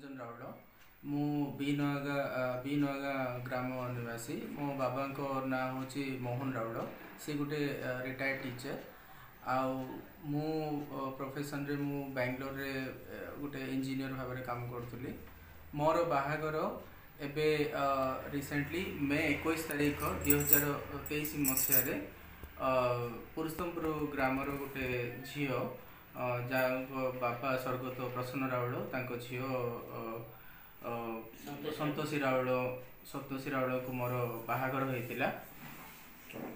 निरंजन राउल मु बी नगा ग्राम निवासी मो बाबा ना हूँ मोहन राउल सी गोटे रिटायर्ड टीचर आउ मु प्रोफेशन रे मु बेंगलोर रे गोटे इंजीनियर भाव में काम करूली मोर बाहागर एबे रिसेंटली मे 21 तारीख 2023 मसीह पुरुषोत्तमपुर ग्रामर गोटे झील जहाँ बापा स्वर्गत प्रसन्न राउल झील संतोषी राउल को मोर बाहागर होता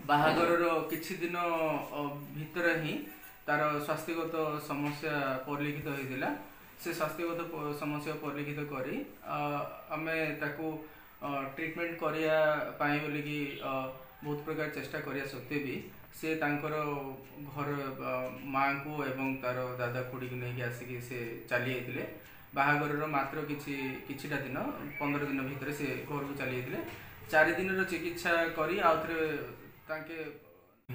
बाहागर किछि दिन भितर ही तार स्वास्थ्यगत समस्या परिलिखित होता से स्वास्थ्यगत समस्या परिलिखित करी आमे ताकू ट्रीटमेंट करिया पाई बोलिकी बहुत प्रकार चेष्टा करिया सत्वे भी से तांकर घर माँ को एवं तार दादा खुड़ी को लेकिन आसिक से चली जाते बाहागर मात्र किछिटा दिन 15 दिन भितर से घर को चली जाते 4 दिन चिकित्सा करी आउथरे तांके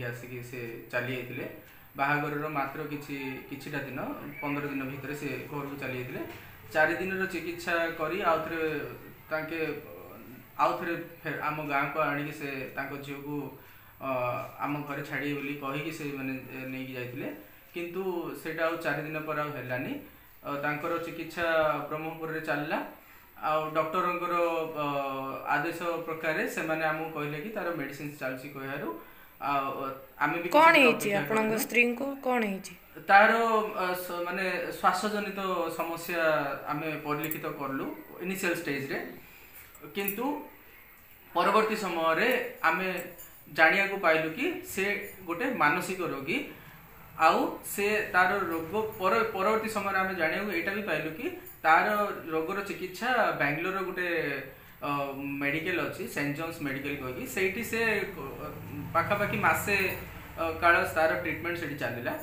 आसिक से चली जाते बाहागर मात्र किछिटा दिन 15 दिन भितर से घर को चली जाते 4 दिन चिकित्सा करी आउथरे तांके आउथरे आम गाँ को आनिक से झील को आम घर छाड़ी बोली कहीकि से मैंने नहीं जाते किंतु सेटा 4 दिन पर आनी तांकर चिकित्सा ब्रह्मपुर रे चलला आ डॉक्टर आदेश प्रकार से माने आमु कहले कि तार मेडिसिन चलसी कहयारु आमे भी कोन हेची आपन स्त्री को कोन हेची तार माने श्वासजनित समस्या आमे परिलिखित करलु इनिशियल स्टेज रे किंतु परवर्ती समय रे आमे जानिया को पाइलु कि से गोटे मानसिक रोगी आउ से तार रोग परवर्ती समय आम जानिया यहाँ भी पाइलु कि तार रोगर चिकित्सा बेंगलोर गोटे मेडिकल अच्छी सेंट जॉन्स मेडिकल कही से से पाखापाखि मासे काल तार ट्रीटमेंट से चलला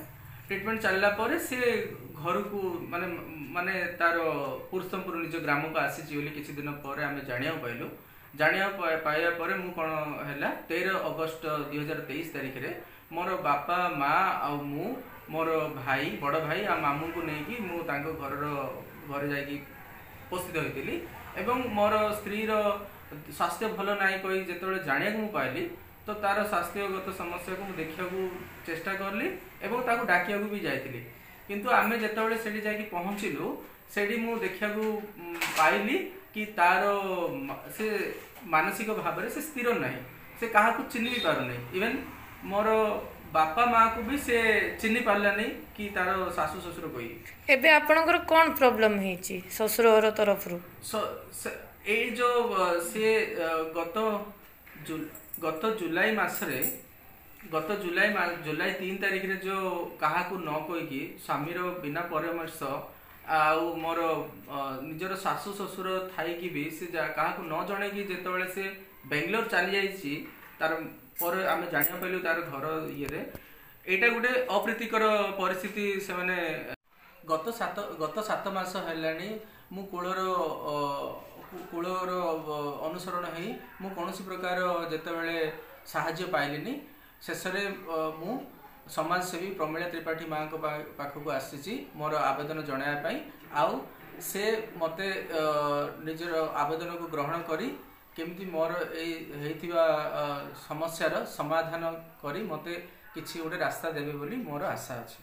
ट्रीटमेंट चलला पर से घर को माने माने तार पुरुषोत्तमपुर निज ग्राम को आसी किसी दिन पर आम जानिया पाइलु जानिया पाइबा पर मु कौन है 13 अगस्त 2023 तारीख रे मोर बापा माँ आउ मु मोर भाई बड़ भाई आ मामू को लेकिन मु तांको घर जाकि उपस्थित होती एवं मोर स्त्री स्वास्थ्य भल ना कही जो जानिया को पाइली तो तार स्वास्थ्यगत समस्या को देखा चेष्टा करली एवं ताको डाकिया भी जाइली किंतु आमे जेतबेले सेठी जाकि पहुँचलु सेठी मु देखा पाइली कि तार से मानसिक भाव से स्थिर नहीं से क्या चिन्ह भी पार नहीं इवेन मोर बापा माँ को भी से चिन्ह पार्ला नहीं कि तार सासू ससुर कोई एबे आपनकर कोन प्रॉब्लम हेची ससुर तरफ रु ए जो से गत जुलाई मासरे गत जुलाई 3 तारीख रे जो कहा को न कोई स्वामीर बिना परामर्श आउ मोर निजर सासू ससुर थाई भी से क्या न जड़े कि जिते से बेंगलोर चली जाइए तार पर आम जाना पाइलु तार घर ये एटा गोटे अप्रीतिकर परिस्थिति से माने गत 7 मास है मु कूलर अनुसरण है मु कौन प्रकार जितेबाला साहाय्य पाइलिनी शेष मु समाजसेवी प्रमिला त्रिपाठी माँ को पाखक आसी मोर आवेदन जनायापाई आउ से मते निजर आवेदन को ग्रहण करी केमती मोर समस्यार समाधान करी मते किछि गोटे रास्ता देबे बोली मोर आशा अछि।